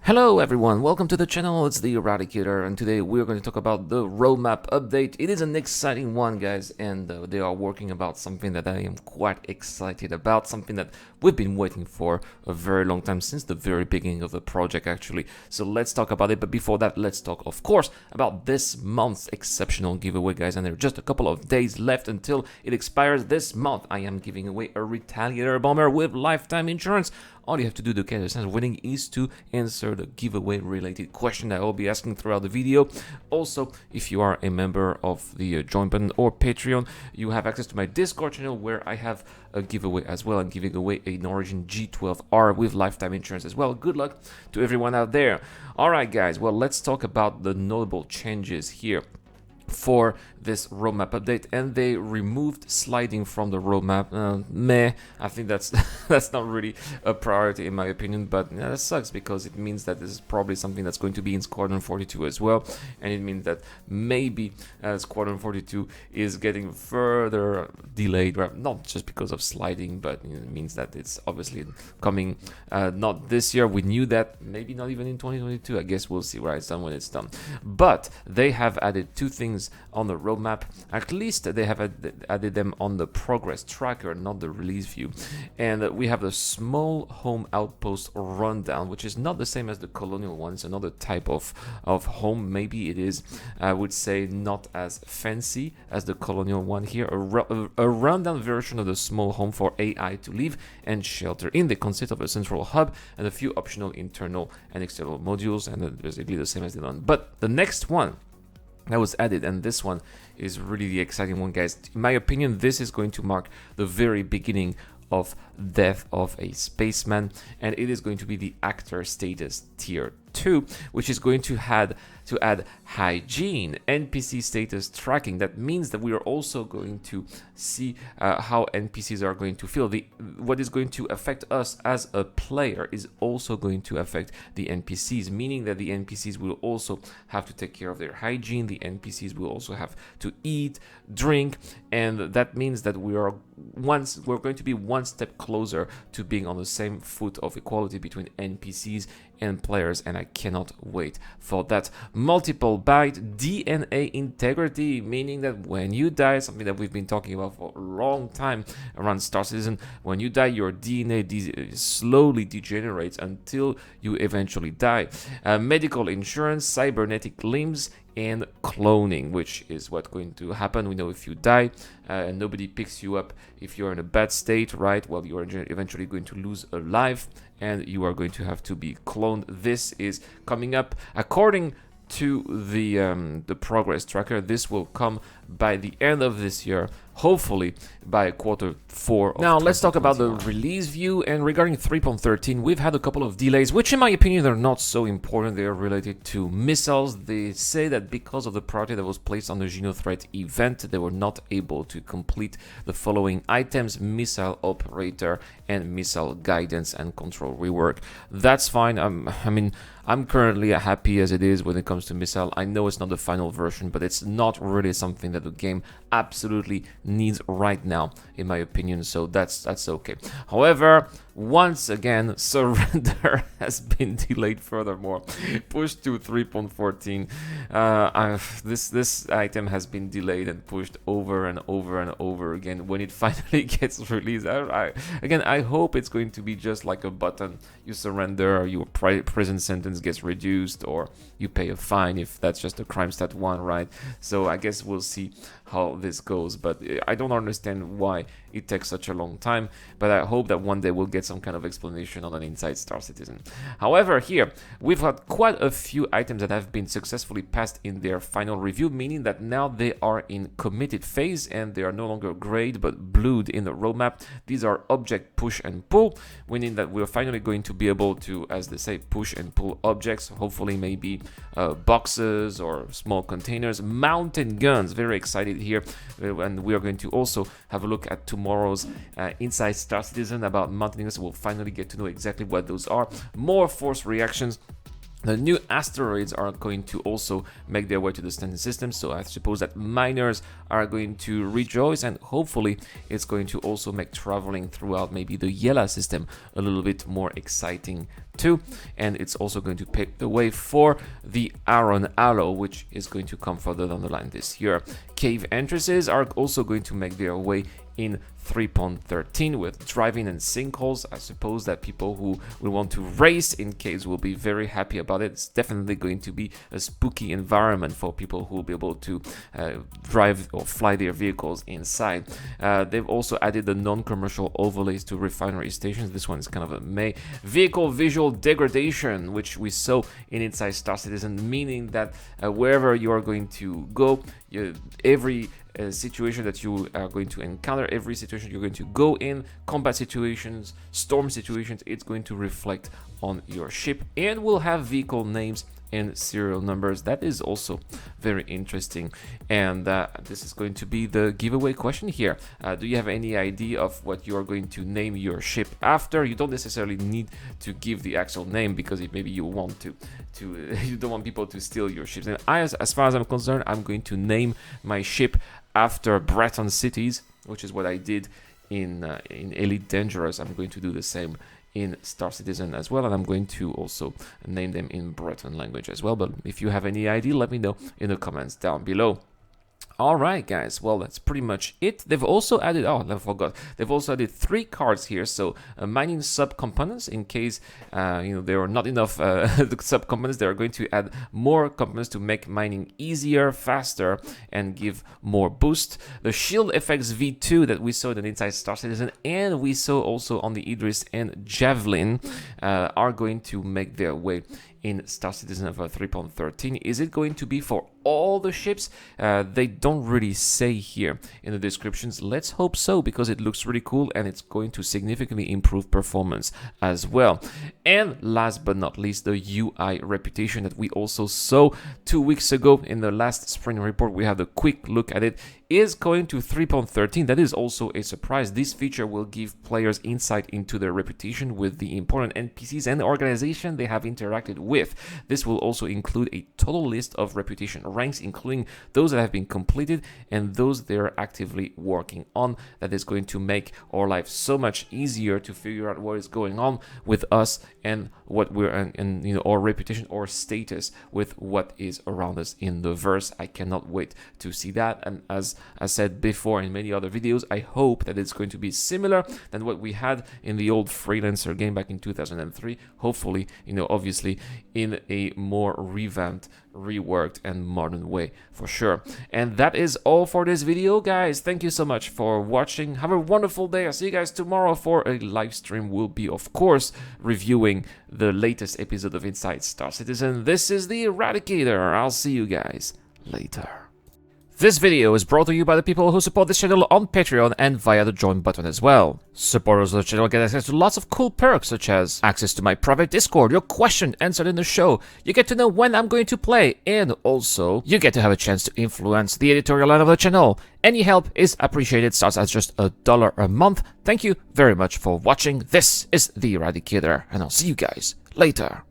Hello everyone, welcome to the channel, it's the Eradicator, and today we're going to talk about the roadmap update. It is an exciting one, guys, and they are working about something that I am quite excited about, something that we've been waiting for a very long time, since the very beginning of the project actually. So let's talk about it, but before that, let's talk, of course, about this month's exceptional giveaway, guys, and there are just a couple of days left until it expires this month. I am giving away a Retaliator bomber with lifetime insurance. All you have to do to get a chance of winning is to answer the giveaway related question that I will be asking throughout the video. Also, if you are a member of the Join button or Patreon, you have access to my Discord channel where I have a giveaway as well. I'm giving away an Origin G12R with lifetime insurance as well. Good luck to everyone out there. Alright guys, well, let's talk about the notable changes here for this roadmap update, and they removed sliding from the roadmap. I think that's that's not really a priority in my opinion, but that sucks because it means that this is probably something that's going to be in Squadron 42 as well, and it means that maybe Squadron 42 is getting further delayed, right? Not just because of sliding, but it means that it's obviously coming not this year. We knew that, maybe not even in 2022. I guess we'll see where it's done when it's done. But they have added two things on the roadmap. At least they have added them on the progress tracker, not the release view. And we have the small home outpost rundown, which is not the same as the colonial one. It's another type of home. Maybe it is, I would say, not as fancy as the colonial one here. A rundown version of the small home for AI to live and shelter in. They consist of a central hub and a few optional internal and external modules, and basically the same as the one. But the next one that was added, and this one is really the exciting one, guys. In my opinion, this is going to mark the very beginning of death of a spaceman, and it is going to be the actor status tier 2, which is going to add hygiene NPC status tracking. That means that we are also going to see how NPCs are going to feel. What is going to affect us as a player is also going to affect the NPCs, meaning that the NPCs will also have to take care of their hygiene. The NPCs will also have to eat, drink, and that means that we're going to be one step closer to being on the same foot of equality between NPCs and players, and I cannot wait for that. Multiple byte DNA integrity, meaning that when you die, something that we've been talking about for a long time around Star Citizen, when you die, your DNA slowly degenerates until you eventually die. Medical insurance, cybernetic limbs, and cloning, which is what's going to happen. We know if you die and nobody picks you up if you're in a bad state, right? Well, you are eventually going to lose a life and you are going to have to be cloned. This is coming up according to the progress tracker. This will come by the end of this year, hopefully by Q4. Now let's talk about the release view. And regarding 3.13, we've had a couple of delays, which in my opinion are not so important. They are related to missiles. They say that because of the priority that was placed on the Geno threat event, they were not able to complete the following items: missile operator and missile guidance and control rework. That's fine. I'm currently happy as it is when it comes to missile. I know it's not the final version, but it's not really something that the game absolutely needs right now, in my opinion, so that's okay. However, once again, surrender has been delayed furthermore, pushed to 3.14. This item has been delayed and pushed over and over and over again. When it finally gets released, I hope it's going to be just like a button. You surrender, your prison sentence gets reduced, or you pay a fine if that's just a crime stat 1, right? So I guess we'll see how this goes, but I don't understand why it takes such a long time, but I hope that one day we'll get some kind of explanation on an Inside Star Citizen. However, here we've had quite a few items that have been successfully passed in their final review, meaning that now they are in committed phase and they are no longer grayed but blued in the roadmap. These are object push and pull, meaning that we're finally going to be able to, as they say, push and pull objects, hopefully maybe boxes or small containers. Mountain guns, very excited here, and we are going to also have a look at tomorrow's Inside Star Citizen about mountain guns. We'll finally get to know exactly what those are. More force reactions. The new asteroids are going to also make their way to the standard system, so I suppose that miners are going to rejoice, and hopefully it's going to also make traveling throughout maybe the Yela system a little bit more exciting too. And it's also going to pave the way for the Iron Halo, which is going to come further down the line this year. Cave entrances are also going to make their way in 3.13 with driving and sinkholes. I suppose that people who will want to race in caves will be very happy about it. It's definitely going to be a spooky environment for people who will be able to drive or fly their vehicles inside. They've also added the non-commercial overlays to refinery stations. This one is kind of a vehicle visual degradation, which we saw in Inside Star Citizen, meaning that wherever you are going to go, every situation that you are going to encounter, every situation you're going to go in, combat situations, storm situations, it's going to reflect on your ship and will have vehicle names and serial numbers. That is also very interesting, and this is going to be the giveaway question here. Do you have any idea of what you are going to name your ship after? You don't necessarily need to give the actual name, because if maybe you want to you don't want people to steal your ships. And as far as I'm concerned, I'm going to name my ship after Breton cities, which is what I did in Elite Dangerous. I'm going to do the same in Star Citizen as well, and I'm going to also name them in Breton language as well. But if you have any idea, let me know in the comments down below. Alright guys, well that's pretty much it. They've also added, I forgot, they've also added 3 cards here, so mining sub-components in case there are not enough sub-components. They are going to add more components to make mining easier, faster, and give more boost. The shield effects V2 that we saw in Inside Star Citizen and we saw also on the Idris and Javelin are going to make their way in Star Citizen of 3.13. Is it going to be for all the ships? They don't really say here in the descriptions. Let's hope so, because it looks really cool and it's going to significantly improve performance as well. And last but not least, the UI reputation that we also saw 2 weeks ago in the last spring report. We have a quick look at it. Is going to 3.13. That is also a surprise. This feature will give players insight into their reputation with the important NPCs and organization they have interacted with. This will also include a total list of reputation ranks, including those that have been completed and those they are actively working on. That is going to make our life so much easier to figure out what is going on with us and what we're and our reputation or status with what is around us in the verse. I cannot wait to see that. And as I said before in many other videos, I hope that it's going to be similar than what we had in the old Freelancer game back in 2003. Hopefully, obviously in a more revamped, reworked and modern way for sure. And that is all for this video, guys. Thank you so much for watching. Have a wonderful day. I'll see you guys tomorrow for a live stream. We'll be, of course, reviewing the latest episode of Inside Star Citizen. This is the Eradicator. I'll see you guys later. This video is brought to you by the people who support this channel on Patreon and via the join button as well. Supporters of the channel get access to lots of cool perks, such as access to my private Discord, your question answered in the show, you get to know when I'm going to play, and also you get to have a chance to influence the editorial line of the channel. Any help is appreciated, starts at just $1 a month. Thank you very much for watching. This is the Eradicator, and I'll see you guys later.